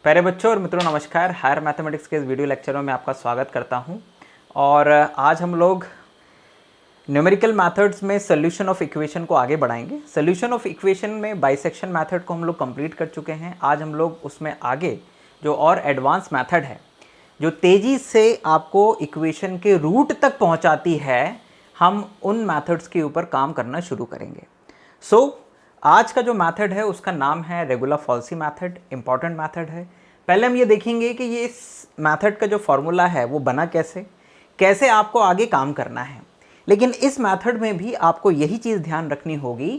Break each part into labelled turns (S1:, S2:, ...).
S1: प्यारे बच्चों और मित्रों नमस्कार। हायर मैथमेटिक्स के इस वीडियो लेक्चरों में आपका स्वागत करता हूं। और आज हम लोग न्यूमेरिकल मेथड्स में सोल्यूशन ऑफ इक्वेशन को आगे बढ़ाएंगे। सोल्यूशन ऑफ इक्वेशन में बाइसेक्शन मेथड को हम लोग कंप्लीट कर चुके हैं। आज हम लोग उसमें आगे जो और एडवांस मेथड है जो तेज़ी से आपको इक्वेशन के रूट तक पहुँचाती है, हम उन मेथड्स के ऊपर काम करना शुरू करेंगे। आज का जो मेथड है उसका नाम है regular falsi method. Important method है। पहले हम ये देखेंगे कि ये इस मेथड का जो फॉर्मूला है वो बना कैसे आपको आगे काम करना है। लेकिन इस मेथड में भी आपको यही चीज़ ध्यान रखनी होगी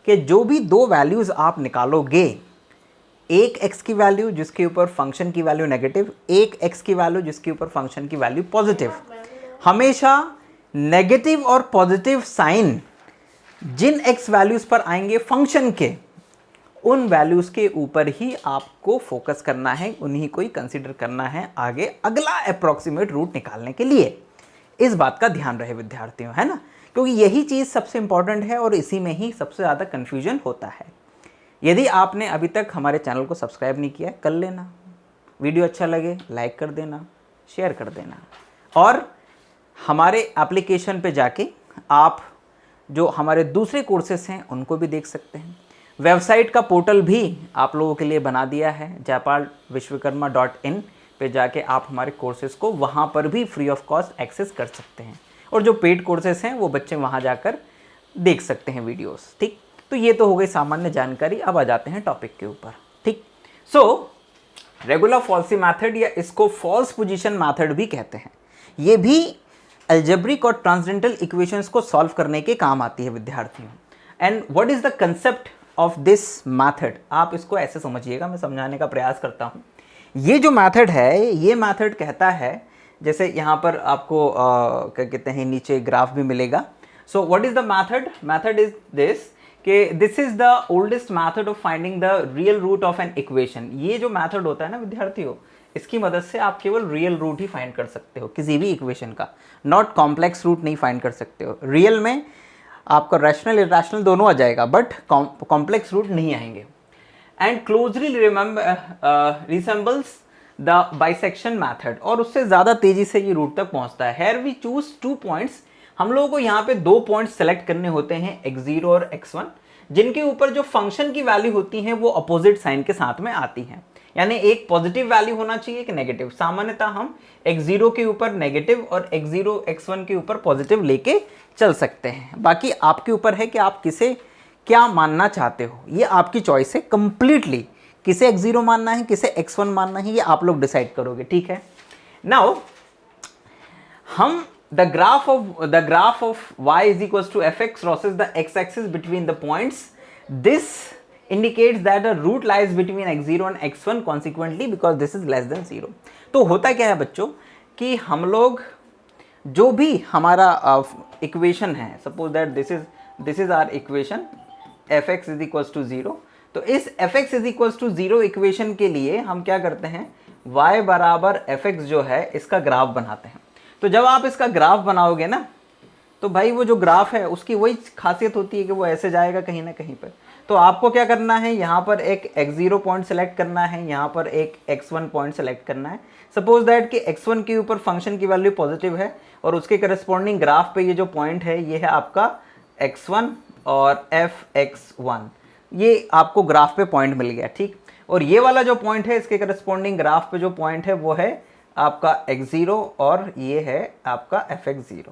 S1: कि जो भी दो वैल्यूज़ आप निकालोगे, एक x की वैल्यू जिसके ऊपर फंक्शन की वैल्यू नेगेटिव, एक x की वैल्यू जिसके ऊपर फंक्शन की वैल्यू पॉजिटिव, हमेशा नेगेटिव और पॉजिटिव साइन जिन x वैल्यूज़ पर आएंगे फंक्शन के, उन वैल्यूज़ के ऊपर ही आपको फोकस करना है, उन्हीं को ही कंसीडर करना है आगे अगला अप्रॉक्सीमेट रूट निकालने के लिए। इस बात का ध्यान रहे विद्यार्थियों, है ना, क्योंकि यही चीज़ सबसे इंपॉर्टेंट है और इसी में ही सबसे ज़्यादा कन्फ्यूजन होता है। यदि आपने अभी तक हमारे चैनल को सब्सक्राइब नहीं किया, कर लेना। वीडियो अच्छा लगे लाइक कर देना, शेयर कर देना, और हमारे एप्लीकेशन पे जाके आप जो हमारे दूसरे कोर्सेस हैं उनको भी देख सकते हैं। वेबसाइट का पोर्टल भी आप लोगों के लिए बना दिया है, jayapalvishwakarma.in पे जाके आप हमारे कोर्सेज़ को वहाँ पर भी फ्री ऑफ कॉस्ट एक्सेस कर सकते हैं, और जो पेड कोर्सेज़ हैं वो बच्चे वहाँ जाकर देख सकते हैं वीडियोस। ठीक, तो ये तो हो गई सामान्य जानकारी। अब आ जाते हैं टॉपिक के ऊपर। ठीक, रेगुलर फॉल्सी मेथड या इसको फॉल्स पोजीशन मेथड भी कहते हैं। ये भी अलजेब्रिक और ट्रांसेंडेंटल इक्वेशंस को सॉल्व करने के काम आती है विद्यार्थियों। And what is the concept of this method, आप इसको ऐसे समझिएगा, मैं समझाने का प्रयास करता हूँ। ये जो मेथड है, ये मेथड कहता है, जैसे यहाँ पर आपको क्या कहते हैं, नीचे ग्राफ भी मिलेगा। So what is the method is this कि this is the oldest method of finding the real root of an equation. ये जो मेथड होता है ना विद्यार्थियों, इसकी मदद से आप केवल रियल रूट ही फाइंड कर सकते हो किसी भी इक्वेशन का, नॉट कॉम्प्लेक्स रूट नहीं फाइंड कर सकते हो। रियल में आपका रैशनल इरेशनल दोनों आ जाएगा, बट कॉम्प्लेक्स रूट नहीं आएंगे। And closely resembles the bisection method, और उससे ज़्यादा तेज़ी से ये रूट तक पहुंचता है। हेयर वी चूज 2 पॉइंट्स, हम लोगों को यहाँ पे 2 पॉइंट्स सेलेक्ट करने होते हैं, x0 और x1, जिनके ऊपर जो फंक्शन की वैल्यू होती है वो अपोजिट साइन के साथ में आती हैं। यानी एक पॉजिटिव वैल्यू होना चाहिए, एक नेगेटिव। सामान्यतः हम x0 के ऊपर नेगेटिव और x0 x1 के ऊपर पॉजिटिव लेके चल सकते हैं। बाकी आपके ऊपर है कि आप किसे क्या मानना चाहते हो, ये आपकी चॉइस है कंप्लीटली। किसे x0 मानना है, किसे x1 मानना है, ये आप लोग डिसाइड करोगे। ठीक है, नाउ हम the graph of y is equals to fx crosses the x-axis between the points. This indicates that a root lies between x0 and x1 consequently because this is less than 0. तो होता क्या है बच्चों कि हम लोग जो भी हमारा इक्वेशन है, suppose that this is our equation fx is equals to 0। तो इस fx is equals to 0 equation के लिए हम क्या करते हैं, y बराबर fx जो है इसका ग्राफ बनाते हैं। तो जब आप इसका ग्राफ बनाओगे ना, तो भाई वो जो ग्राफ है उसकी वही खासियत होती है कि वो ऐसे जाएगा कहीं ना कहीं पर। तो आपको क्या करना है, यहाँ पर एक x0 पॉइंट सेलेक्ट करना है, यहाँ पर एक x1 पॉइंट सेलेक्ट करना है। सपोज दैट कि x1 के ऊपर फंक्शन की वैल्यू पॉजिटिव है और उसके करस्पॉन्डिंग ग्राफ पे ये जो पॉइंट है ये है आपका x1 और fx1, ये आपको ग्राफ पे पॉइंट मिल गया। ठीक, और ये वाला जो पॉइंट है इसके करस्पॉन्डिंग ग्राफ पे जो पॉइंट है वो है आपका x0 और ये है आपका fx0।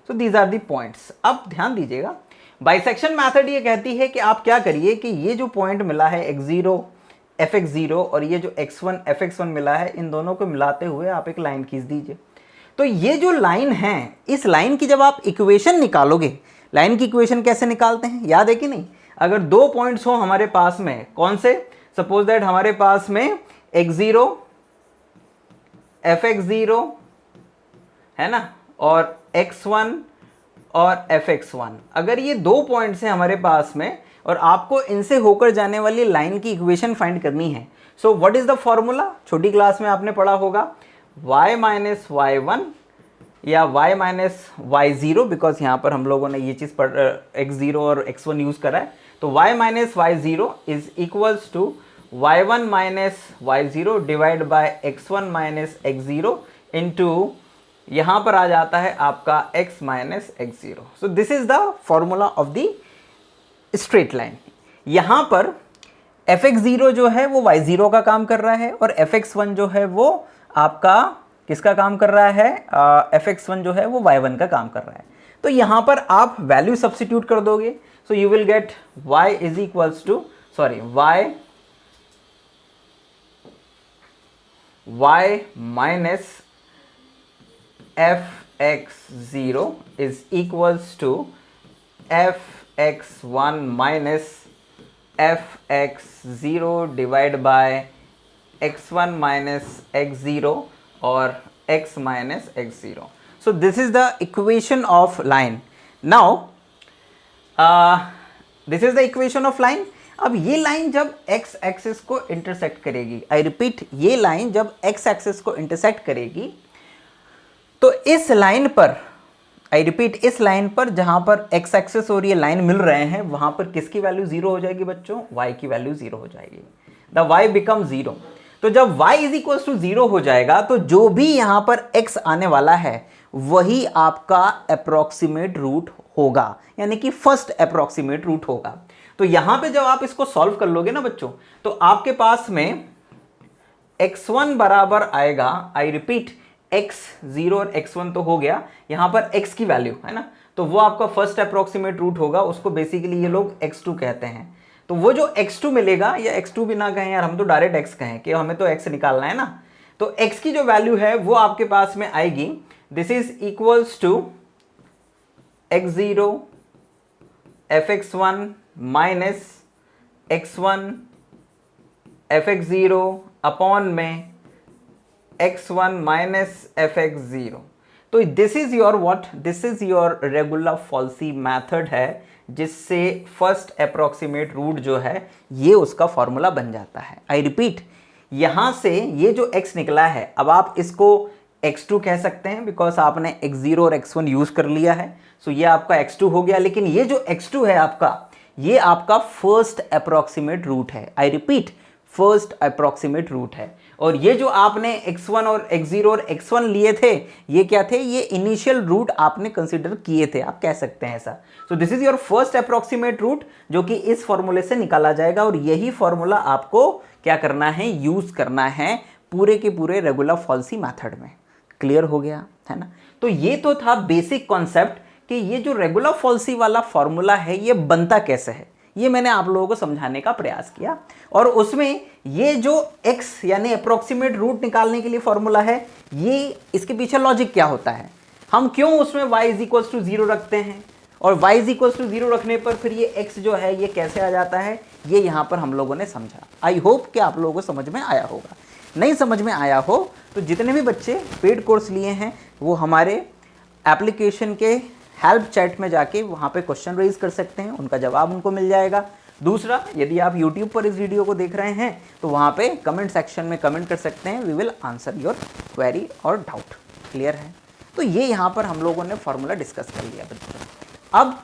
S1: So these are the points. अब ध्यान दीजिएगा, बाइसेक्शन मेथड ये कहती है कि आप क्या करिए कि ये जो पॉइंट मिला है x0 fx0 और ये जो x1 fx1 मिला है, इन दोनों को मिलाते हुए आप एक लाइन खींच दीजिए। तो ये जो लाइन है, इस लाइन की जब आप इक्वेशन निकालोगे, लाइन की इक्वेशन कैसे निकालते हैं याद है कि नहीं? अगर 2 पॉइंट्स हो हमारे पास में, कौन से, सपोज दैट हमारे पास में x0 fx0 है ना, और x1 और fx1, अगर ये 2 पॉइंट्स हैं हमारे पास में और आपको इनसे होकर जाने वाली लाइन की इक्वेशन फाइंड करनी है, सो व्हाट इज द फॉर्मूला? छोटी क्लास में आपने पढ़ा होगा y माइनस y1 या y माइनस y0, बिकॉज यहाँ पर हम लोगों ने ये चीज़ x0 और x1 यूज़ करा है। तो y minus y0 is equals to y1 minus y0 divide by x1 minus x0 into यहाँ पर आ जाता है आपका x minus x0। So this is the formula of the straight line. यहाँ पर fx0 जो है वो y0 का काम कर रहा है और fx1 जो है वो आपका किसका काम कर रहा है, fx1 जो है वो y1 का काम कर रहा है। तो यहाँ पर आप वैल्यू सब्स्टिट्यूट कर दोगे, so you will get y is equals to y minus fx0 is equals to fx1 minus fx0 divide by x1 minus x0 और x minus x0। So this is the equation of line. Now this is the equation of line. अब ये line जब x axis को intersect करेगी, I repeat, ये line जब x axis को intersect करेगी तो इस लाइन पर, आई रिपीट, इस लाइन पर जहां पर x एक्सिस और ये लाइन मिल रहे हैं वहां पर किसकी वैल्यू जीरो हो जाएगी बच्चों, y की वैल्यू जीरो हो जाएगी। The y become zero. तो जब y is equal to zero हो जाएगा तो जो भी यहां पर x आने वाला है वही आपका अप्रोक्सीमेट रूट होगा, यानी कि फर्स्ट अप्रोक्सीमेट रूट होगा। तो यहां पे जब आप इसको सॉल्व कर लोगे ना बच्चों, तो आपके पास में x1 बराबर आएगा, आई रिपीट, x0 और x1 तो हो गया, यहां पर x की वैल्यू है ना, तो वो आपका फर्स्ट अप्रोक्सीमेट रूट होगा, उसको बेसिकली ये लोग x2 कहते हैं। तो वो जो x2 मिलेगा, या x2 भी ना कहें यार, हम तो डायरेक्ट x कहें कि हमें तो x निकालना है ना, तो x की जो वैल्यू है वो आपके पास में आएगी, this is equals to x0 fx1 minus x1 fx0 upon में x1 माइनस fx0। तो this is your what, this is your regular falsi method है, जिससे फर्स्ट अप्रोक्सीमेट रूट जो है ये उसका फॉर्मूला बन जाता है। आई रिपीट, यहां से ये जो x निकला है, अब आप इसको x2 कह सकते हैं बिकॉज आपने x0 और x1 यूज कर लिया है, सो ये आपका x2 हो गया। लेकिन ये जो x2 है आपका, ये आपका फर्स्ट अप्रोक्सीमेट रूट है। I repeat, first approximate root है। और ये जो आपने x1 और x0 और x1 लिए थे, ये क्या थे, ये इनिशियल रूट आपने कंसीडर किए थे, आप कह सकते हैं ऐसा। So this is your first approximate root, जो कि इस फॉर्मूले से निकाला जाएगा, और यही फॉर्मूला आपको क्या करना है, यूज करना है पूरे के पूरे रेगुलर फॉल्सी मेथड में। क्लियर हो गया है ना। तो ये तो था बेसिक कॉन्सेप्ट कि ये जो रेगुलर फॉल्सी वाला फॉर्मूला है ये बनता कैसे है, ये मैंने आप लोगों को समझाने का प्रयास किया। और उसमें ये जो x यानी अप्रोक्सीमेट रूट निकालने के लिए फॉर्मूला है, ये इसके पीछे लॉजिक क्या होता है, हम क्यों उसमें y इज इक्वल टू 0 रखते हैं, और y इज इक्वल टू 0 रखने पर फिर ये x जो है ये कैसे आ जाता है, ये यहाँ पर हम लोगों ने समझा। आई होप कि आप लोगों को समझ में आया होगा। नहीं समझ में आया हो तो जितने भी बच्चे पेड कोर्स लिए हैं वो हमारे एप्लीकेशन के हेल्प चैट में जाके वहाँ पे क्वेश्चन रेज कर सकते हैं, उनका जवाब उनको मिल जाएगा। दूसरा, यदि आप यूट्यूब पर इस वीडियो को देख रहे हैं तो वहाँ पे कमेंट सेक्शन में कमेंट कर सकते हैं, we will answer your query और डाउट। क्लियर है। तो ये यहाँ पर हम लोगों ने फॉर्मूला डिस्कस कर लिया बच्चों। अब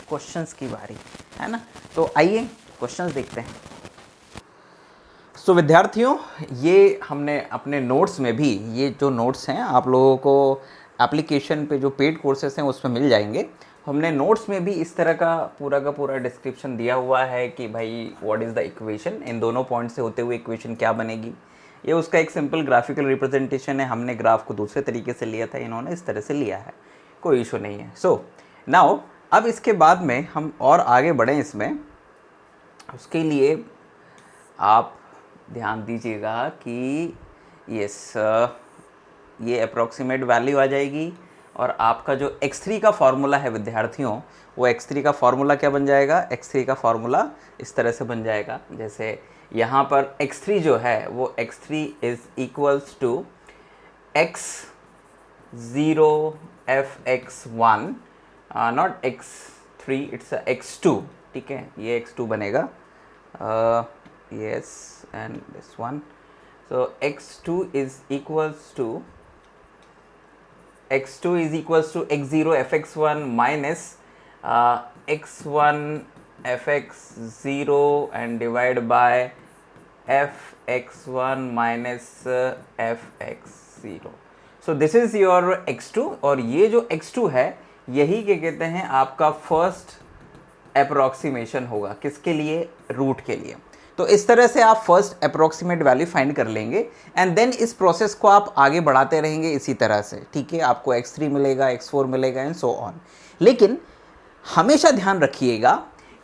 S1: क्वेश्चंस की बारी है ना, तो आइए क्वेश्चंस देखते हैं। सो विद्यार्थियों, ये हमने अपने नोट्स में भी, ये जो नोट्स हैं आप लोगों को एप्लीकेशन पे जो पेड कोर्सेस हैं उसमें मिल जाएंगे। हमने नोट्स में भी इस तरह का पूरा डिस्क्रिप्शन दिया हुआ है कि भाई व्हाट इज़ द इक्वेशन, इन दोनों पॉइंट से होते हुए इक्वेशन क्या बनेगी। ये उसका एक सिंपल ग्राफिकल रिप्रेजेंटेशन है, हमने ग्राफ को दूसरे तरीके से लिया था, इन्होंने इस तरह से लिया है, कोई इशू नहीं है। सो नाउ अब इसके बाद में हम और आगे बढ़ें इसमें, उसके लिए आप ध्यान दीजिएगा कि यस, ये अप्रॉक्सीमेट वैल्यू आ जाएगी, और आपका जो x3 का फॉर्मूला है विद्यार्थियों, वो x3 का फॉर्मूला क्या बन जाएगा, x3 का फॉर्मूला इस तरह से बन जाएगा, जैसे यहाँ पर x3 जो है वो x3 is equals to x0 fx1, not x3, it's x2, ठीक है, ये x2 बनेगा, yes, and this one, so x2 is equals to x0 fx1 minus x1 fx0 and divide by fx1 minus fx0। So this is your x2 और ये जो x2 है यही क्या कहते हैं आपका फर्स्ट अप्रोक्सीमेशन होगा, किसके लिए, रूट के लिए। तो इस तरह से आप फर्स्ट अप्रोक्सीमेट वैल्यू फाइंड कर लेंगे एंड देन इस प्रोसेस को आप आगे बढ़ाते रहेंगे इसी तरह से, ठीक है। आपको x3 मिलेगा, x4 मिलेगा एंड सो ऑन। लेकिन हमेशा ध्यान रखिएगा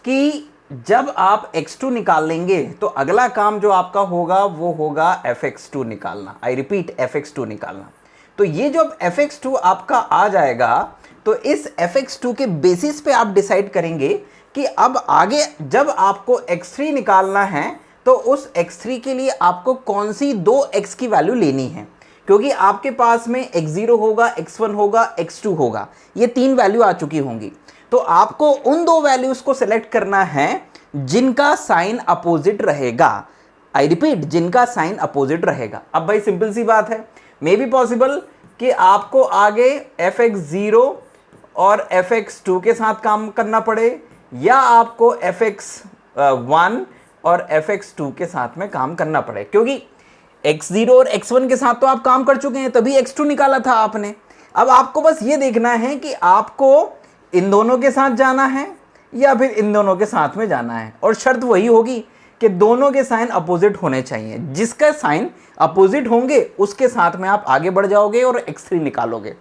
S1: कि जब आप x2 निकाल लेंगे तो अगला काम जो आपका होगा वो होगा fx2 निकालना। आई रिपीट, fx2 निकालना। तो ये जब fx2 आपका आ जाएगा तो इस fx2 के बेसिस पे आप डिसाइड करेंगे कि अब आगे जब आपको x3 निकालना है तो उस x3 के लिए आपको कौन सी दो x की वैल्यू लेनी है, क्योंकि आपके पास में x0 होगा, x1 होगा, x2 होगा, ये तीन वैल्यू आ चुकी होंगी। तो आपको उन दो वैल्यूज को सिलेक्ट करना है जिनका साइन अपोजिट रहेगा। आई रिपीट, जिनका साइन अपोजिट रहेगा। अब भाई सिंपल सी बात है, मे बी पॉसिबल कि आपको आगे fx0 और fx2 के साथ काम करना पड़े या आपको fx1 और fx2 के साथ में काम करना पड़े, क्योंकि x0 और x1 के साथ तो आप काम कर चुके हैं, तभी x2 निकाला था आपने। अब आपको बस ये देखना है कि आपको इन दोनों के साथ जाना है या फिर इन दोनों के साथ में जाना है, और शर्त वही होगी कि दोनों के साइन अपोजिट होने चाहिए। जिसका साइन अपोजिट होंगे उसके साथ में आप आगे बढ़ जाओगे और x3 निकालोगे,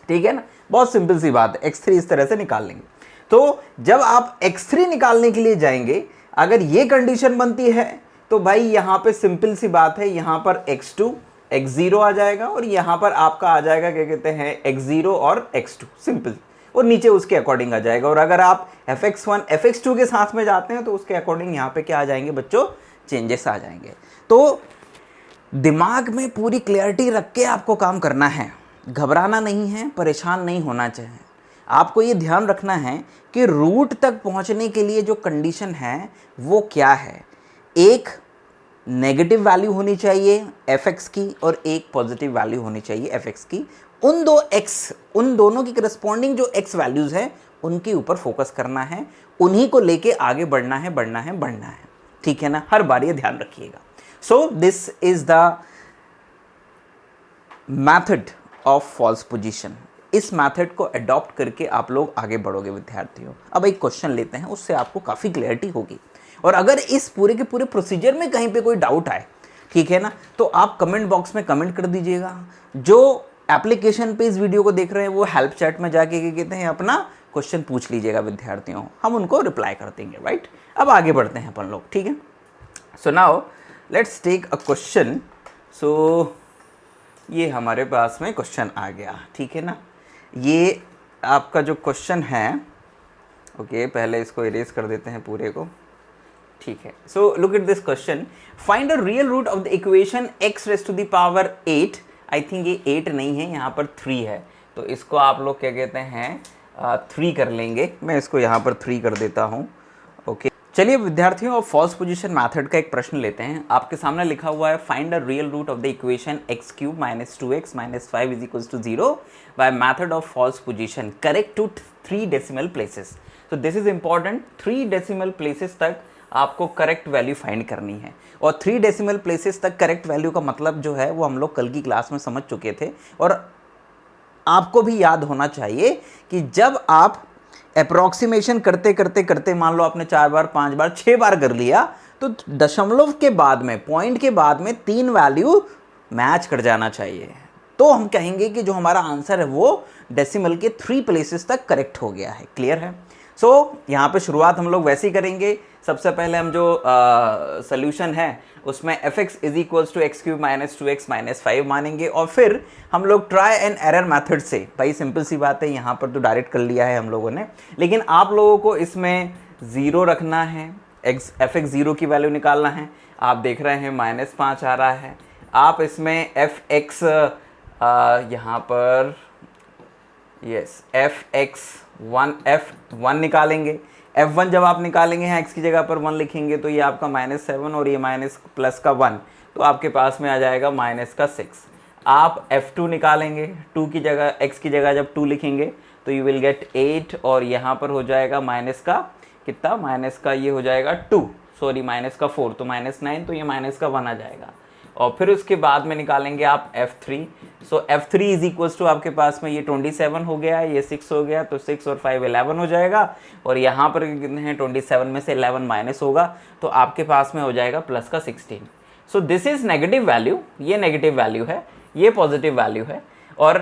S1: ठीक है ना। बहुत सिंपल सी बात है, x3 इस तरह से निकाल लेंगे। तो जब आप x3 निकालने के लिए जाएंगे, अगर ये कंडीशन बनती है तो भाई यहाँ पे सिंपल सी बात है, यहाँ पर x2 x0 आ जाएगा और यहाँ पर आपका आ जाएगा क्या कहते हैं x0 और x2, सिंपल, और नीचे उसके अकॉर्डिंग आ जाएगा। और अगर आप fx1 fx2 के साथ में जाते हैं तो उसके अकॉर्डिंग यहाँ पे क्या आ जाएंगे बच्चों, चेंजेस आ जाएंगे। तो दिमाग में पूरी क्लियरिटी रख के आपको काम करना है, घबराना नहीं है, परेशान नहीं होना चाहिए। आपको ये ध्यान रखना है कि रूट तक पहुंचने के लिए जो कंडीशन है वो क्या है। एक नेगेटिव वैल्यू होनी चाहिए fx की और एक पॉजिटिव वैल्यू होनी चाहिए fx की। उन दोनों की करस्पॉन्डिंग जो x वैल्यूज है उनके ऊपर फोकस करना है, उन्हीं को लेके आगे बढ़ना है, ठीक है ना। हर बार ये ध्यान रखिएगा। So this is the method of false position. इस मेथड को अडॉप्ट करके आप लोग आगे बढ़ोगे विद्यार्थियों। अब एक क्वेश्चन लेते हैं, उससे आपको काफ़ी क्लैरिटी होगी। और अगर इस पूरे के पूरे प्रोसीजर में कहीं पे कोई डाउट आए, ठीक है ना, तो आप कमेंट बॉक्स में कमेंट कर दीजिएगा। जो एप्लीकेशन पे इस वीडियो को देख रहे हैं वो हेल्प चैट में जाके क्या कहते हैं अपना क्वेश्चन पूछ लीजिएगा विद्यार्थियों, हम उनको रिप्लाई कर देंगे, राइट। अब आगे बढ़ते हैं अपन लोग, ठीक है। So now let's take a question. So ये हमारे पास में क्वेश्चन आ गया, ठीक है ना। ये आपका जो क्वेश्चन है, ओके, पहले इसको इरेज कर देते हैं पूरे को, ठीक है। So look at this question, find the real root of the equation x raise to the power 8। I think ये 8 नहीं है, यहाँ पर 3 है, तो इसको आप लोग क्या कहते हैं 3 कर लेंगे। मैं इसको यहाँ पर 3 कर देता हूँ, ओके। चलिए विद्यार्थियों, अब फॉल्स पोजीशन मेथड का एक प्रश्न लेते हैं। आपके सामने लिखा हुआ है find the real root of the equation x³ - 2x - 5 = 0 by method of false position, correct to 3 decimal places. तो this is important, 3 decimal places तक आपको करेक्ट वैल्यू फाइंड करनी है। और 3 डेसिमल प्लेसेस तक करेक्ट वैल्यू का मतलब जो है वो हम लोग कल की क्लास में समझ चुके थे। और आपको भी याद होना चाहिए कि जब आप अप्रॉक्सीमेशन करते मान लो आपने 4 बार 5 बार 6 बार कर लिया, तो दशमलव के बाद में, पॉइंट के बाद में 3 वैल्यू मैच कर जाना चाहिए। तो हम कहेंगे कि जो हमारा आंसर है वो डेसिमल के 3 प्लेसेस तक करेक्ट हो गया है। क्लियर है। सो यहाँ पे शुरुआत हम लोग वैसे ही करेंगे। सबसे पहले हम जो सोल्यूशन है उसमें fx = x³ - 2x - 5 मानेंगे, और फिर हम लोग ट्राई एंड एरर मेथड से, भाई सिंपल सी बात है, यहाँ पर तो डायरेक्ट कर लिया है हम लोगों ने, लेकिन आप लोगों को इसमें 0 रखना है, fx0 की वैल्यू निकालना है। आप देख रहे हैं -5 आ रहा है। आप इसमें fx यहाँ पर f1 निकालेंगे। f1 जब आप निकालेंगे हैं x की जगह पर 1 लिखेंगे तो ये आपका -7 और ये -+1, तो आपके पास में आ जाएगा -6। आप f2 निकालेंगे, 2 की जगह, x की जगह जब 2 लिखेंगे तो यू विल गेट 8, और यहाँ पर हो जाएगा माइनस का कितना, माइनस का ये हो जाएगा 2। सॉरी माइनस का 4 तो -9, तो ये माइनस का 1 आ जाएगा। और फिर उसके बाद में निकालेंगे आप f3। So f3 is equals to आपके पास में ये 27 हो गया, ये 6 हो गया, तो 6 और 5 11 हो जाएगा। और यहाँ पर कितने हैं, 27 में से 11 माइनस होगा, तो आपके पास में हो जाएगा प्लस का 16। सो दिस इज नेगेटिव वैल्यू, ये नेगेटिव वैल्यू है, ये पॉजिटिव वैल्यू है। और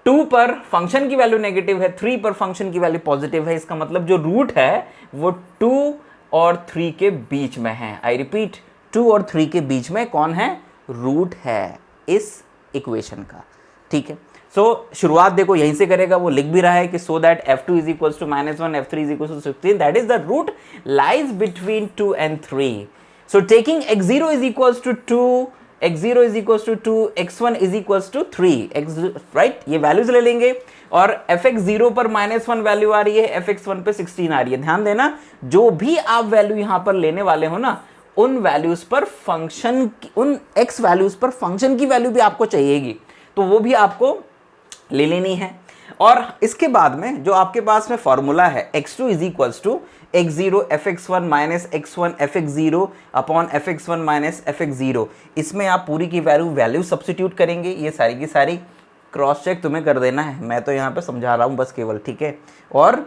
S1: 2 पर फंक्शन की वैल्यू नेगेटिव है, 3 पर फंक्शन की वैल्यू पॉजिटिव है। इसका मतलब जो रूट है वो 2 और 3 के बीच में है। आई रिपीट, 2 और 3 के बीच में कौन है, रूट है इस इक्वेशन का। ठीक है, सो शुरुआत देखो यहीं से करेगा, वो लिख भी रहा है कि so that f2 is equals to -1, f3 is equals to 16, that is the root lies between 2 and 3। So taking x0 is equals to 2, x0 is equals to 2, x1 is equals to 3, right, ये values ले लेंगे। और fx0 पर -1 value आ रही है, fx1 पे 16 आ रही है। ध्यान देना, जो भी आप वैल्यू यहां पर लेने वाले हो ना, उन वैल्यूज पर फंक्शन, उन x वैल्यूज पर फंक्शन की वैल्यू भी आपको चाहिएगी, तो वो भी आपको ले लेनी है। और इसके बाद में जो आपके पास में फॉर्मूला है x2 is equals to x0 fx1 minus x1 fx0 upon fx1 minus fx0, इसमें आप पूरी की वैल्यू सब्स्टिट्यूट करेंगे। ये सारी की सारी क्रॉस चेक तुम्हें कर देना है, मैं तो यहाँ पे समझा रहा हूँ बस केवल, ठीक है। और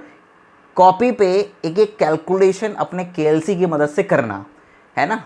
S1: कॉपी पे एक एक कैलकुलेशन अपने KLC की मदद से करना है ना।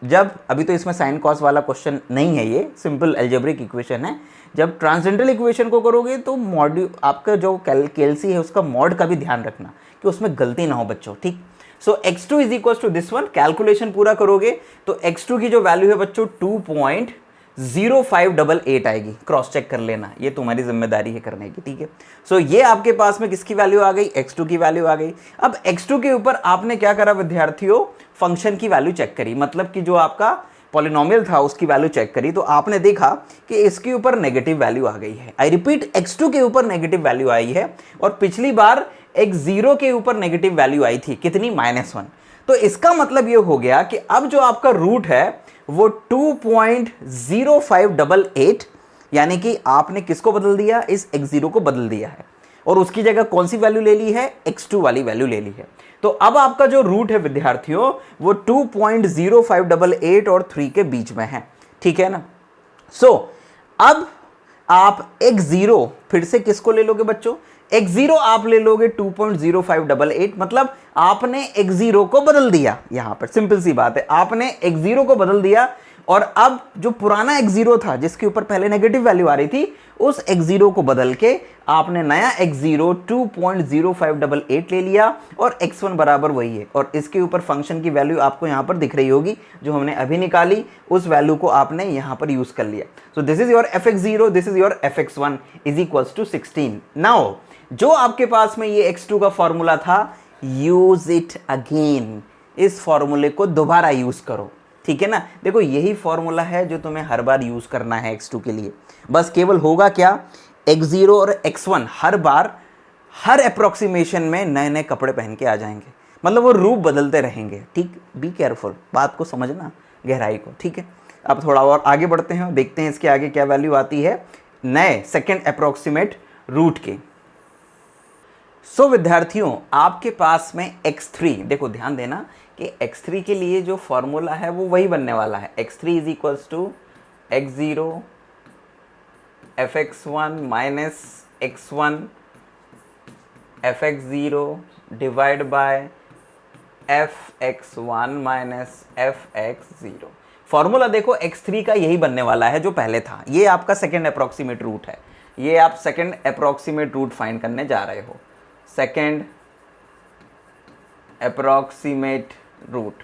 S1: जब अभी तो इसमें साइन कॉस वाला क्वेश्चन नहीं है, ये सिंपल अलजेब्रिक इक्वेशन है। जब ट्रांसेंडेंटल इक्वेशन को करोगे तो मॉड्यूल आपका जो KLC है उसका मॉड का भी ध्यान रखना कि उसमें गलती ना हो बच्चों, ठीक। So x2 is equal to this one, calculation पूरा करोगे तो x2 की जो वैल्यू है बच्चों 2.0588 आएगी। क्रॉस चेक कर लेना, ये तुम्हारी जिम्मेदारी है करने की, ठीक है। सो ये आपके पास में किसकी वैल्यू आ गई, x2 की वैल्यू आ गई। अब x2 के ऊपर आपने क्या करा विद्यार्थियों, फंक्शन की वैल्यू चेक करी, मतलब कि जो आपका पॉलिनोमियल था उसकी वैल्यू चेक करी, तो आपने देखा कि इसके ऊपर नेगेटिव वैल्यू आ गई है। आई रिपीट, x2 के ऊपर नेगेटिव वैल्यू आई है, और पिछली बार x0 के ऊपर नेगेटिव वैल्यू आई थी, कितनी, -1। तो इसका मतलब ये हो गया कि अब जो आपका रूट है वो 2.0588, यानी कि आपने किसको बदल दिया, इस x0 को बदल दिया है, और उसकी जगह कौन सी वैल्यू ले ली है, x2 वाली वैल्यू ले ली है। तो अब आपका जो रूट है विद्यार्थियों वो 2.0588 और 3 के बीच में है, ठीक है ना। सो अब आप x0 फिर से किसको ले लोगे बच्चों, x0 आप ले लोगे 2.0588, मतलब आपने x0 को बदल दिया। यहां पर सिंपल सी बात है, आपने x0 को बदल दिया, और अब जो पुराना x0 था जिसके ऊपर पहले नेगेटिव वैल्यू आ रही थी, उस x0 को बदल के आपने नया x0 2.0588 ले लिया, और x1 बराबर वही है, और इसके ऊपर फंक्शन की वैल्यू आपको यहां पर दिख रही होगी जो हमने अभी निकाली, उस वैल्यू को आपने यहां पर यूज कर लिया। So this is your fx0, this is your fx1 is equals to 16। Now जो आपके पास में ये x2 का फॉर्मूला था, यूज इट अगेन, इस फॉर्मूले को दोबारा यूज करो, ठीक है ना। देखो यही फॉर्मूला है जो तुम्हें हर बार यूज करना है x2 के लिए। बस केवल होगा क्या, x0 और x1 हर बार हर अप्रोक्सीमेशन में नए नए कपड़े पहन के आ जाएंगे, मतलब वो रूप बदलते रहेंगे, ठीक। बी केयरफुल, बात को समझना, गहराई को, ठीक है। अब थोड़ा और आगे बढ़ते हैं, देखते हैं इसके आगे क्या वैल्यू आती है नए सेकेंड अप्रोक्सीमेट रूट के। सो विद्यार्थियों आपके पास में x3, देखो ध्यान देना कि x3 के लिए जो फॉर्मूला है वो वही बनने वाला है, x3 is equals to x0 fx1 minus x1 fx0 divide by fx1 minus fx0। Formula देखो x3 का यही बनने वाला है जो पहले था। ये आपका सेकेंड अप्रोक्सीमेट रूट है, ये आप सेकेंड अप्रोक्सीमेट रूट फाइंड करने जा रहे हो, सेकेंड अप्रोक्सीमेट रूट।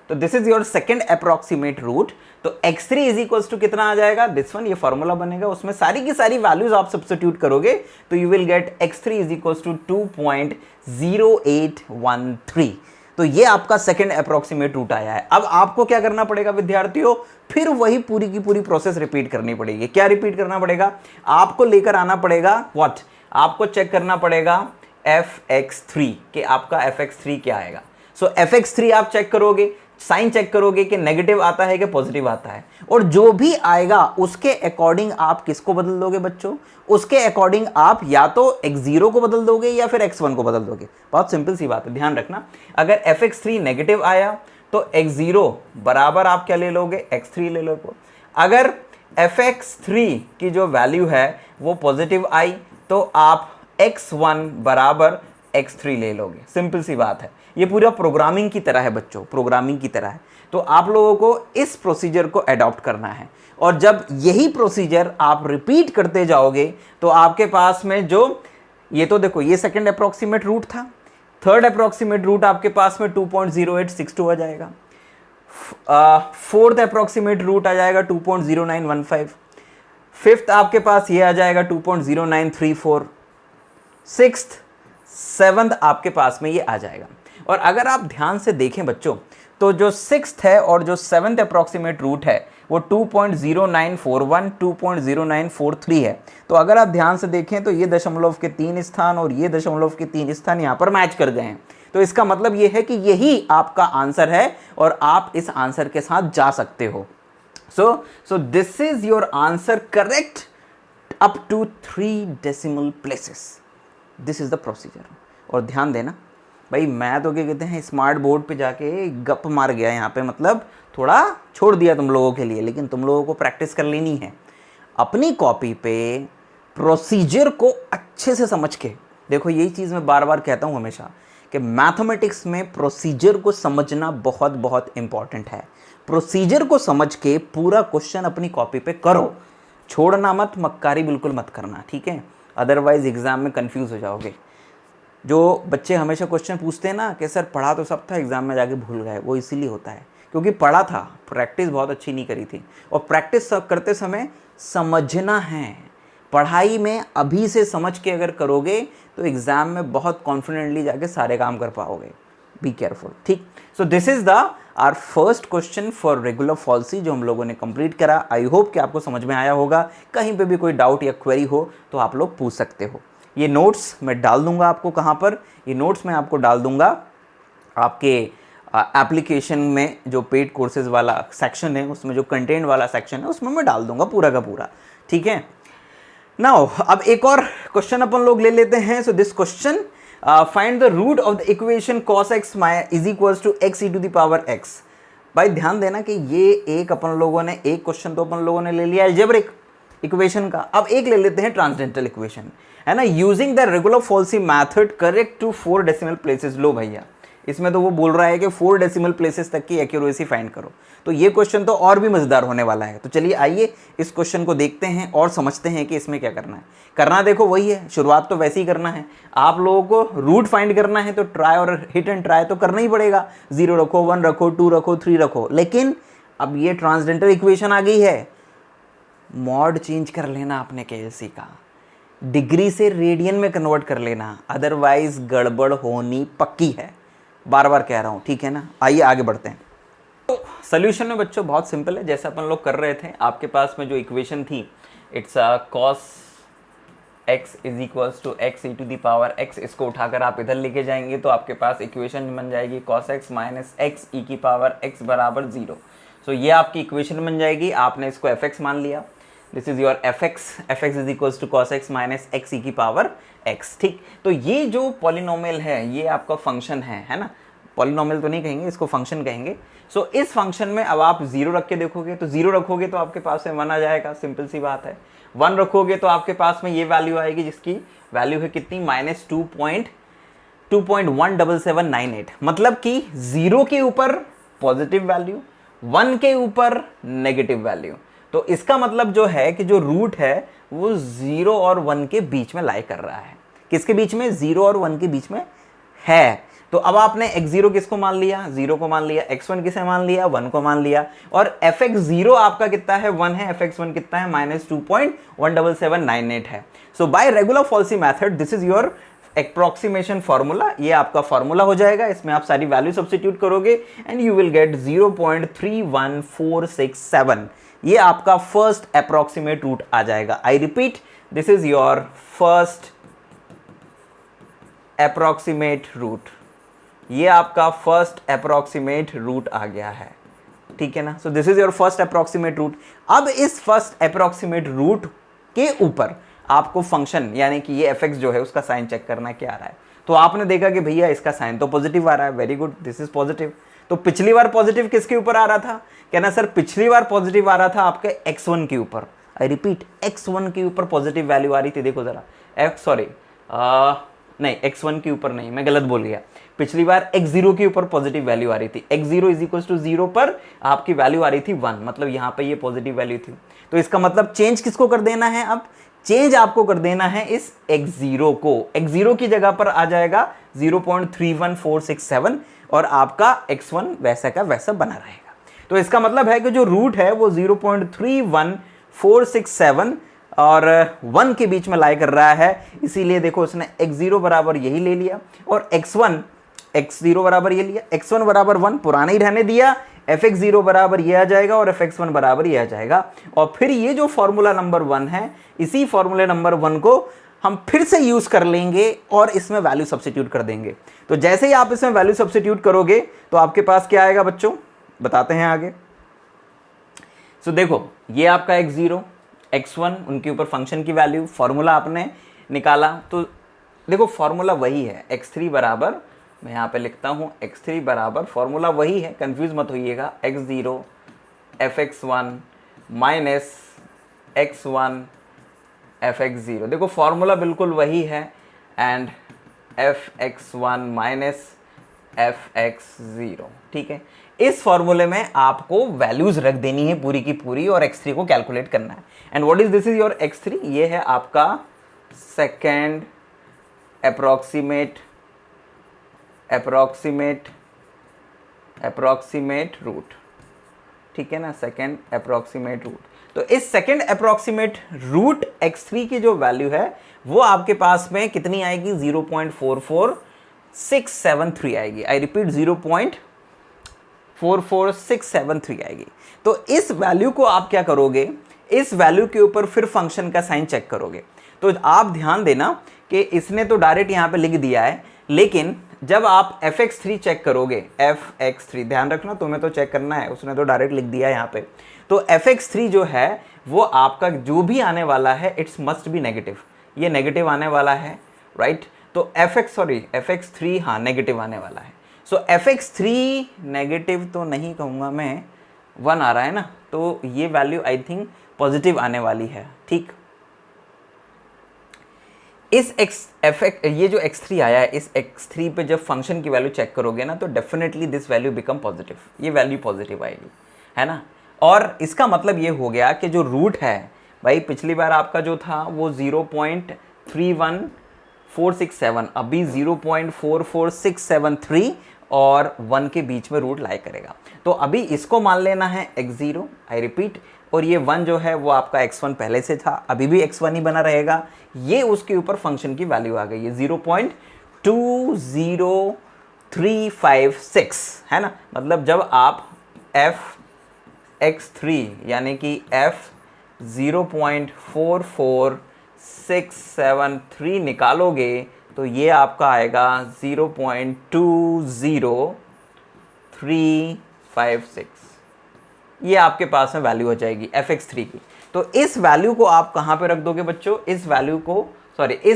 S1: तो this is your second approximate root. तो x3 इज इक्वल्स टू कितना आ जाएगा, दिस वन, ये फॉर्मूला बनेगा, उसमें सारी की सारी वैल्यूज आप सब्स्टिट्यूट करोगे तो you will get x3 is equals to 2.0813। तो ये आपका सेकेंड अप्रोक्सीमेट रूट आया है। अब आपको क्या करना पड़ेगा विद्यार्थियों, फिर वही पूरी की पूरी प्रोसेस रिपीट करनी पड़ेगी। क्या रिपीट करना पड़ेगा, आपको लेकर आना पड़ेगा व्हाट, आपको चेक करना पड़ेगा fx3 कि आपका fx3 क्या आएगा। सो fx3 आप चेक करोगे, साइन चेक करोगे कि नेगेटिव आता है कि पॉजिटिव आता है, और जो भी आएगा उसके अकॉर्डिंग आप किसको बदल दोगे बच्चों, उसके अकॉर्डिंग आप या तो x0 को बदल दोगे या फिर x1 को बदल दोगे। बहुत सिंपल सी बात है, ध्यान रखना। अगर fx3 नेगेटिव आया तो x0 बराबर आप क्या ले लोगे, x3 ले लोगे। अगर fx3 की जो वैल्यू है वो पॉजिटिव आई तो आप x1 बराबर x3 ले लोगे। सिंपल सी बात है, ये पूरा प्रोग्रामिंग की तरह है बच्चों, प्रोग्रामिंग की तरह है। तो आप लोगों को इस प्रोसीजर को अडॉप्ट करना है, और जब यही प्रोसीजर आप रिपीट करते जाओगे तो आपके पास में जो, ये तो देखो ये सेकंड अप्रोक्सीमेट रूट था, थर्ड अप्रोक्सीमेट रूट आपके पास में 2.0862 आ जाएगा, फोर्थ अप्रोक्सीमेट रूट आ जाएगा 2.0915, फिफ्थ आपके पास ये आ जाएगा 2.0934, सिक्स्थ सेवंथ आपके पास में ये आ जाएगा। और अगर आप ध्यान से देखें बच्चों तो जो सिक्स्थ है और जो सेवंथ अप्रोक्सीमेट रूट है वो 2.0941 2.0943 है। तो अगर आप ध्यान से देखें तो ये दशमलव के 3 स्थान और ये दशमलव के 3 स्थान यहाँ पर मैच कर गए हैं। तो इसका मतलब ये है कि यही आपका आंसर है और आप इस आंसर के साथ जा सकते हो। So this is your answer correct up to 3 decimal places. This is the procedure. और ध्यान देना भाई, मैं तो क्या कहते हैं स्मार्ट बोर्ड पे जाके गप मार गया यहाँ पे, मतलब थोड़ा छोड़ दिया तुम लोगों के लिए, लेकिन तुम लोगों को प्रैक्टिस कर लेनी है अपनी कॉपी पे प्रोसीजर को अच्छे से समझ के। देखो यही चीज़ मैं बार बार कहता हूँ हमेशा कि मैथमेटिक्स में प्रोसीजर को समझना बहुत बहुत इंपॉर्टेंट है। प्रोसीजर को समझ के पूरा क्वेश्चन अपनी कॉपी पे करो, छोड़ना मत, मक्कारी बिल्कुल मत करना, ठीक है? अदरवाइज एग्जाम में कंफ्यूज हो जाओगे। जो बच्चे हमेशा क्वेश्चन पूछते हैं ना कि सर पढ़ा तो सब था, एग्जाम में जाके भूल गए, वो इसीलिए होता है क्योंकि पढ़ा था, प्रैक्टिस बहुत अच्छी नहीं करी थी। और प्रैक्टिस करते समय समझना है, पढ़ाई में अभी से समझ के अगर करोगे तो एग्जाम में बहुत कॉन्फिडेंटली जाके सारे काम कर पाओगे। बी केयरफुल, ठीक? So this is the our first question for regular falsi जो हम लोगों ने कंप्लीट करा। आई होप कि आपको समझ में आया होगा। कहीं पे भी कोई डाउट या क्वेरी हो तो आप लोग पूछ सकते हो। ये नोट्स मैं डाल दूंगा आपको कहाँ पर, ये नोट्स मैं आपको डाल दूंगा आपके एप्लीकेशन में जो पेड कोर्सेज वाला सेक्शन है, उसमें जो कंटेंट वाला सेक्शन है उसमें मैं डाल दूंगा पूरा का पूरा, ठीक है? नाउ अब एक और क्वेश्चन अपन लोग ले लेते हैं। So this question, find the root of the equation cos x is equals to x e to the power x। भाई ध्यान देना कि ये एक अपन लोगों ने, एक क्वेश्चन तो अपन लोगों ने ले लिया अलजेब्रिक इक्वेशन का, अब एक ले लेते हैं ट्रांसडेंटल इक्वेशन, है ना? Using the regular falsi method correct to 4 decimal places. लो भैया, इसमें तो वो बोल रहा है कि 4 डेसिमल प्लेसेस तक की एक्यूरेसी फाइंड करो। तो ये क्वेश्चन तो और भी मजेदार होने वाला है। तो चलिए आइए इस क्वेश्चन को देखते हैं और समझते हैं कि इसमें क्या करना है। करना देखो वही है, शुरुआत तो वैसे ही करना है। आप लोगों को रूट फाइंड करना है तो ट्राई और हिट एंड ट्राई तो करना ही पड़ेगा। 0 रखो, 1 रखो, 2 रखो, 3 रखो। लेकिन अब ये ट्रांसडेंटल इक्वेशन आ गई है, मॉड चेंज कर लेना अपने केएलसी का, डिग्री से रेडियन में कन्वर्ट कर लेना, अदरवाइज गड़बड़ होनी पक्की है। बार बार कह रहा हूं, ठीक है ना? आइए आगे बढ़ते हैं। तो सोल्यूशन में बच्चों बहुत सिंपल है, जैसे अपन लोग कर रहे थे। आपके पास में जो इक्वेशन थी, it's cos x is equals to x e to the power x। इसको उठाकर आप इधर लेके जाएंगे तो आपके पास इक्वेशन बन जाएगी cos x minus x e की पावर x बराबर 0। सो ये आपकी इक्वेशन बन जाएगी। आपने इसको fx मान लिया, this is your fx is equals to cos x minus x e की पावर x, ठीक? तो ये जो पॉलिनोमियल है ये आपका फंक्शन है ना? पॉलिनोमियल तो नहीं कहेंगे, इसको फंक्शन कहेंगे। सो इस फंक्शन में अब आप 0 रख के देखोगे तो 0 रखोगे तो आपके पास में 1 आ जाएगा, सिंपल सी बात है। 1 रखोगे तो आपके पास में ये वैल्यू आएगी जिसकी वैल्यू है कितनी, माइनस 2.17798। मतलब कि 0 के ऊपर पॉजिटिव वैल्यू, 1 के ऊपर नेगेटिव वैल्यू। तो इसका मतलब जो है कि जो रूट है वो 0 और 1 के बीच में लाई कर रहा है। किसके बीच में? 0 और 1 के बीच में है। तो अब आपने x0 किसको मान लिया? 0 को मान लिया। x1 किसे मान लिया? 1 को मान लिया। और fx0 आपका कितना है? 1 है। fx1 कितना है? माइनस 2.17798 है। So by regular falsi method this is your approximation formula. ये आपका फार्मूला हो जाएगा, इसमें आप सारी वैल्यू सब्स्टिट्यूट करोगे एंड यू विल गेट 0.31467। ये आपका फर्स्ट अप्रोक्सीमेट रूट आ जाएगा। I repeat, this is your first approximate root. ये आपका फर्स्ट अप्रोक्सीमेट रूट आ गया है, ठीक है ना? So this is your first approximate root. अब इस फर्स्ट अप्रोक्सीमेट रूट के ऊपर आपको फंक्शन यानी कि ये fx जो है उसका साइन चेक करना है क्या आ रहा है। तो आपने देखा कि भैया इसका साइन तो पॉजिटिव आ रहा है, very good, this is positive. तो पिछली बार पॉजिटिव किसके ऊपर आ रहा था, कहना सर पिछली बार पॉजिटिव आ रहा था आपके x1 के ऊपर। आई रिपीट, x1 के ऊपर पॉजिटिव वैल्यू आ रही थी। देखो जरा, नहीं x1 के ऊपर नहीं, मैं गलत बोल गया। पिछली बार x0 के ऊपर पॉजिटिव वैल्यू आ रही थी। x0 इज इक्वल टू 0 पर आपकी वैल्यू आ रही थी 1, मतलब यहाँ पे ये पॉजिटिव वैल्यू थी। तो इसका मतलब चेंज किसको कर देना है, अब चेंज आपको कर देना है इस x0 को। x0 की जगह पर आ जाएगा 0.31467 और आपका x1 वैसा का वैसा बना रहेगा। तो इसका मतलब है कि जो रूट है वो 0.31467 और 1 के बीच में लाई कर रहा है, इसीलिए देखो उसने x0 बराबर यही ले लिया और x0 बराबर ये लिया, x1 बराबर 1 पुराना ही रहने दिया, fx0 बराबर ये आ जाएगा और fx1 बराबर ये आ जाएगा। और फिर ये जो फॉर्मूला नंबर 1 है, इसी फॉर्मूले नंबर 1 को हम फिर से यूज कर लेंगे और इसमें वैल्यू सब्स्टिट्यूट कर देंगे। तो जैसे ही आप इसमें वैल्यू सब्स्टिट्यूट करोगे तो आपके पास क्या आएगा बच्चों, बताते हैं आगे। सो देखो, ये आपका x0 x1 उनके ऊपर फंक्शन की वैल्यू, फॉर्मूला आपने निकाला। तो देखो फॉर्मूला वही है, x3 बराबर, मैं यहाँ पे लिखता हूँ x3 बराबर, फॉर्मूला वही है, कंफ्यूज मत होइएगा, x0 fx1 minus x1 fx0। देखो फॉर्मूला बिल्कुल वही है, एंड fx1 माइनस fx0, ठीक है। इस फॉर्मूले में आपको वैल्यूज रख देनी है पूरी की पूरी और x3 को कैलकुलेट करना है। And what is this is your x3, ये है आपका सेकेंड अप्रोक्सीमेट रूट, ठीक है ना, सेकेंड अप्रोक्सीमेट रूट। तो इस सेकेंड अप्रोक्सीमेट रूट x3 की जो वैल्यू है वो आपके पास में कितनी आएगी, 0.44673 आएगी। आई रिपीट, 0.44673 आएगी। तो इस वैल्यू को आप क्या करोगे, इस वैल्यू के ऊपर फिर फंक्शन का साइन चेक करोगे। तो आप ध्यान देना कि इसने तो डायरेक्ट यहाँ पे लिख दिया है, लेकिन जब आप fx3 चेक करोगे, fx3 ध्यान रखना, तुम्हें तो चेक करना है, उसने तो डायरेक्ट लिख दिया है यहाँ पे। तो fx3 जो है वो आपका जो भी आने वाला है इट्स मस्ट बी नेगेटिव, ये नेगेटिव आने वाला है, राइट। तो fx3 हाँ नेगेटिव आने वाला है। सो fx3 नेगेटिव तो नहीं कहूँगा मैं, 1 आ रहा है ना, तो ये वैल्यू आई थिंक पॉजिटिव आने वाली है, ठीक। इस ये जो x3 आया है, इस x3 पे जब फंक्शन की वैल्यू चेक करोगे ना तो definitely this value become positive, ये वैल्यू पॉजिटिव आएगी, है ना। और इसका मतलब ये हो गया कि जो रूट है भाई, पिछली बार आपका जो था वो 0.31467, अभी 0.44673 और 1 के बीच में रूट लाई करेगा। तो अभी इसको मान लेना है x0, आई रिपीट, और ये 1 जो है वो आपका x1 पहले से था, अभी भी x1 ही बना रहेगा। ये उसके ऊपर फंक्शन की वैल्यू आ गई है 0.20356, है ना। मतलब जब आप fx3 यानी कि f 0.44673 निकालोगे तो ये आपका आएगा 0.20356, ये आपके पास में वैल्यू हो जाएगी fx3 की। तो इस वैल्यू को आप कहाँ पे रख दोगे बच्चों, इस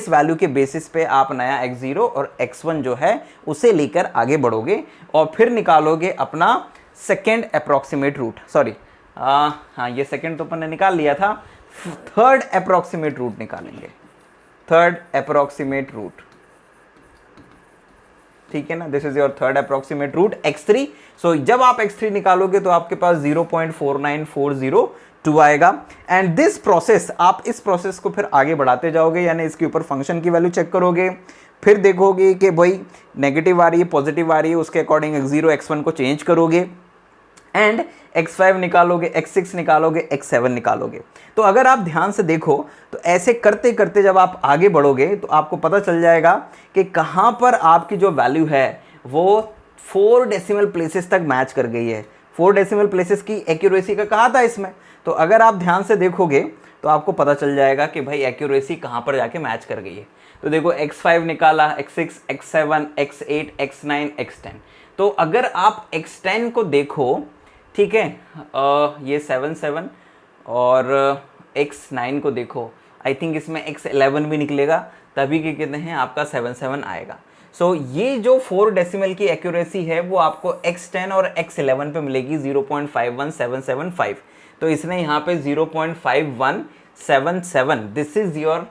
S1: वैल्यू के बेसिस पे आप नया x0 और x1 जो है उसे लेकर आगे बढ़ोगे और फिर निकालोगे अपना सेकेंड अप्रोक्सीमेट रूट, हाँ ये सेकेंड तो अपन ने निकाल लिया था, थर्ड अप्रोक्सीमेट रूट निकालेंगे, थर्ड अप्रोक्सीमेट रूट, ठीक है ना। This is your third approximate root x3। So जब आप x3 निकालोगे तो आपके पास 0.49402 आएगा। एंड दिस प्रोसेस, आप इस प्रोसेस को फिर आगे बढ़ाते जाओगे, यानी इसके ऊपर फंक्शन की वैल्यू चेक करोगे, फिर देखोगे कि भाई नेगेटिव आ रही है पॉजिटिव आ रही है, उसके अकॉर्डिंग x0 x1 को चेंज करोगे एंड x5 निकालोगे, x6 निकालोगे, x7 निकालोगे। तो अगर आप ध्यान से देखो तो ऐसे करते करते जब आप आगे बढ़ोगे तो आपको पता चल जाएगा कि कहाँ पर आपकी जो वैल्यू है वो 4 डेसिमल प्लेसेस तक मैच कर गई है। 4 डेसिमल प्लेसेस की एक्यूरेसी का कहा था इसमें, तो अगर आप ध्यान से देखोगे तो आपको पता चल जाएगा कि भाई एक्यूरेसी कहाँ पर जाके मैच कर गई है। तो देखो x5 निकाला, x6, x7, x8, x9, x10। तो अगर आप x10 को देखो, ठीक है, ये 7 और x9 को देखो, आई थिंक इसमें x11 भी निकलेगा, तभी कि कहते हैं आपका 7 आएगा। सो ये जो 4 डेसिमल की एक्यूरेसी है वो आपको x10 और x11 पे मिलेगी 0.51775। तो इसने यहाँ पे 0.5177, this is your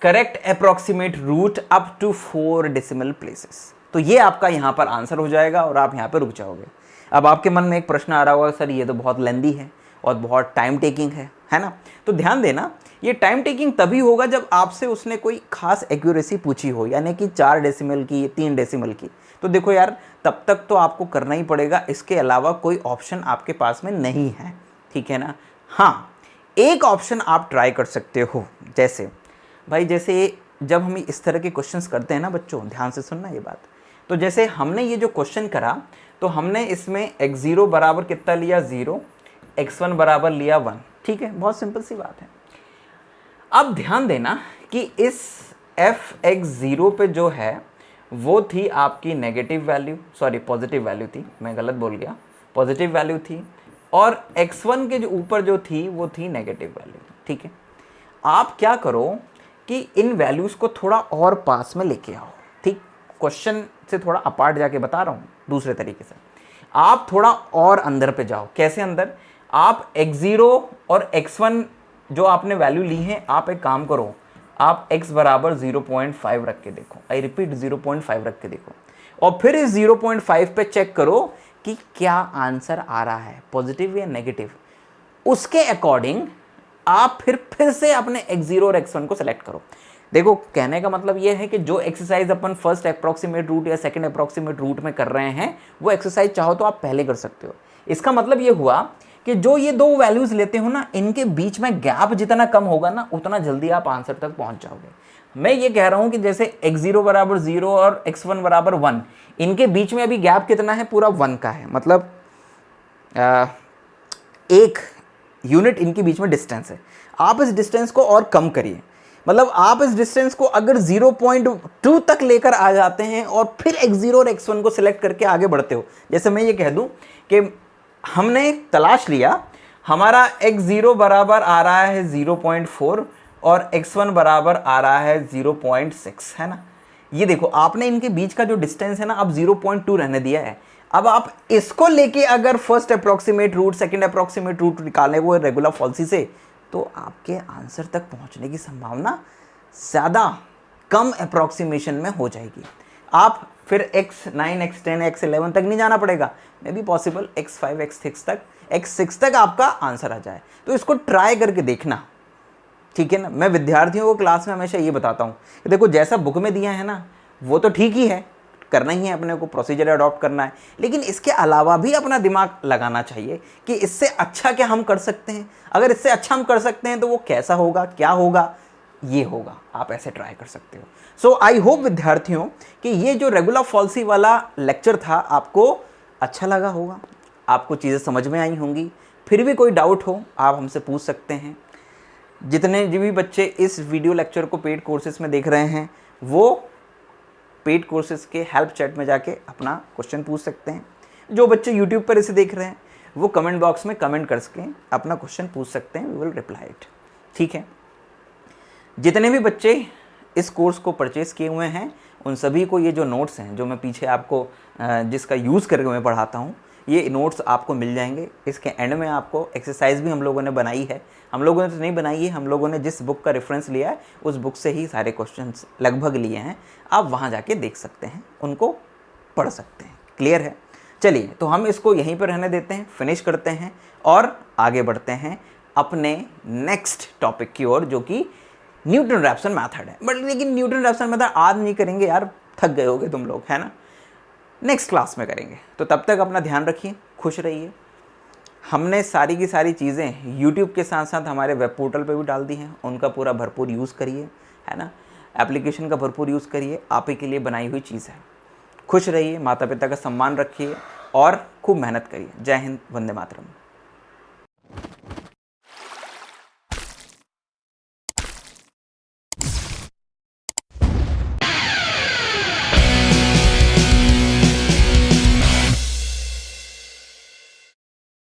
S1: correct approximate root up to 4 decimal places. तो ये आपका यहाँ पर आंसर हो जाएगा और आप यहाँ पे रुक जाओगे। अब आपके मन में एक प्रश्न आ रहा होगा, सर ये तो बहुत लेंदी है और बहुत टाइम टेकिंग है ना। तो ध्यान देना, ये टाइम टेकिंग तभी होगा जब आपसे उसने कोई खास एक्यूरेसी पूछी हो, यानी कि 4 डेसिमल की, 3 डेसिमल की। तो देखो यार, तब तक तो आपको करना ही पड़ेगा, इसके अलावा कोई ऑप्शन आपके पास में नहीं है, ठीक है ना। हाँ, एक ऑप्शन आप ट्राई कर सकते हो, जैसे भाई जैसे जब हम इस तरह के क्वेश्चंस करते हैं ना बच्चों, ध्यान से सुनना ये बात। तो जैसे हमने ये जो क्वेश्चन करा, तो हमने इसमें x0 बराबर कितना लिया 0, x1 बराबर लिया 1, ठीक है, बहुत सिंपल सी बात है। अब ध्यान देना कि इस fx0 पे जो है वो थी आपकी negative value, sorry positive value थी, मैं गलत बोल गया, पॉजिटिव वैल्यू थी, और x1 के जो ऊपर जो थी वो थी नेगेटिव वैल्यू, ठीक है। आप क्या करो कि इन वैल्यूज़ को थोड़ा और पास में लेके आओ, ठीक, क्वेश्चन से थोड़ा अपार्ट जाके बता रहा हूँ दूसरे तरीके से। आप थोड़ा और अंदर पे जाओ। कैसे अंदर? आप x0 और x1 जो आपने वैल्यू ली है, आप एक काम करो, आप x बराबर 0.5 रख के देखो, आई रिपीट 0.5 रख के देखो, और फिर इस 0.5 पे चेक करो कि क्या आंसर आ रहा है, पॉजिटिव या नेगेटिव। उसके अकॉर्डिंग आप फिर से अपने x0 और x1 को सेलेक्ट करो। देखो, कहने का मतलब ये है कि जो एक्सरसाइज अपन फर्स्ट अप्रॉक्सीमेट रूट या सेकंड अप्रॉक्सीमेट रूट में कर रहे हैं, वो एक्सरसाइज चाहो तो आप पहले कर सकते हो। इसका मतलब ये हुआ कि जो ये दो वैल्यूज लेते हो ना, इनके बीच में गैप जितना कम होगा ना, उतना जल्दी आप आंसर तक पहुंच जाओगे। मैं ये कह रहा हूं कि जैसे x0 बराबर 0 और x1 बराबर 1, इनके बीच में अभी गैप कितना है? पूरा 1 का है, मतलब 1 यूनिट इनके बीच में डिस्टेंस है। आप इस डिस्टेंस को और कम करिए, मतलब आप इस डिस्टेंस को अगर 0.2 तक लेकर आ जाते हैं और फिर x0 और x1 को सिलेक्ट करके आगे बढ़ते हो। जैसे मैं ये कह दूं कि हमने तलाश लिया, हमारा x0 बराबर आ रहा है 0.4 और x1 बराबर आ रहा है 0.6, है ना। ये देखो, आपने इनके बीच का जो डिस्टेंस है ना, अब 0.2 रहने दिया है। अब आप इसको लेके अगर first approximate root, second approximate root निकालें वो रेगुलर फॉल्सी से, तो आपके आंसर तक पहुंचने की संभावना ज़्यादा कम अप्रॉक्सीमेशन में हो जाएगी। आप फिर x9, x10, x11 तक नहीं जाना पड़ेगा, may be possible x5, x6 तक आपका आंसर आ जाए। तो इसको ट्राई करके देखना, ठीक है ना। मैं विद्यार्थियों को क्लास में हमेशा ये बताता हूँ कि देखो, जैसा बुक में दिया है ना, वो तो ठीक ही है, करना ही है अपने को, प्रोसीजर अडॉप्ट करना है, लेकिन इसके अलावा भी अपना दिमाग लगाना चाहिए कि इससे अच्छा क्या हम कर सकते हैं। अगर इससे अच्छा हम कर सकते हैं तो वो कैसा होगा, क्या होगा, ये होगा। आप ऐसे ट्राई कर सकते हो। सो आई होप विद्यार्थियों कि ये जो रेगुलर फॉल्सी वाला लेक्चर था आपको अच्छा लगा होगा, आपको चीज़ें समझ में आई होंगी। फिर भी कोई डाउट हो आप हमसे पूछ सकते हैं। जितने भी बच्चे इस वीडियो लेक्चर को पेड कोर्सेज में देख रहे हैं, वो पेड कोर्सेज के हेल्प चैट में जाके अपना क्वेश्चन पूछ सकते हैं। जो बच्चे यूट्यूब पर इसे देख रहे हैं, वो कमेंट बॉक्स में कमेंट करके अपना क्वेश्चन पूछ सकते हैं, वी विल रिप्लाई इट, ठीक है। जितने भी बच्चे इस कोर्स को परचेज़ किए हुए हैं, उन सभी को ये जो नोट्स हैं, जो मैं पीछे आपको जिसका यूज़ करके मैं पढ़ाता हूँ, ये नोट्स आपको मिल जाएंगे। इसके एंड में आपको एक्सरसाइज भी हम लोगों ने बनाई है, हम लोगों ने तो नहीं बनाई है, हम लोगों ने जिस बुक का रेफरेंस लिया है उस बुक से ही सारे क्वेश्चंस लगभग लिए हैं। आप वहाँ जाके देख सकते हैं, उनको पढ़ सकते हैं। क्लियर है? चलिए, तो हम इसको यहीं पर रहने देते हैं, फिनिश करते हैं और आगे बढ़ते हैं अपने नेक्स्ट टॉपिक की ओर, जो कि न्यूटन रैप्सन मेथड है। बट लेकिन न्यूटन रैप्सन मेथड आज नहीं करेंगे यार, थक गए होगे तुम लोग, है ना। नेक्स्ट क्लास में करेंगे। तो तब तक अपना ध्यान रखिए, खुश रहिए। हमने सारी की सारी चीज़ें यूट्यूब के साथ साथ हमारे वेब पोर्टल पे भी डाल दी हैं, उनका पूरा भरपूर यूज़ करिए, है ना। एप्लीकेशन का भरपूर यूज़ करिए, आप ही के लिए बनाई हुई चीज़ है। खुश रहिए, माता पिता का सम्मान रखिए और खूब मेहनत करिए। जय हिंद, वंदे मातरम।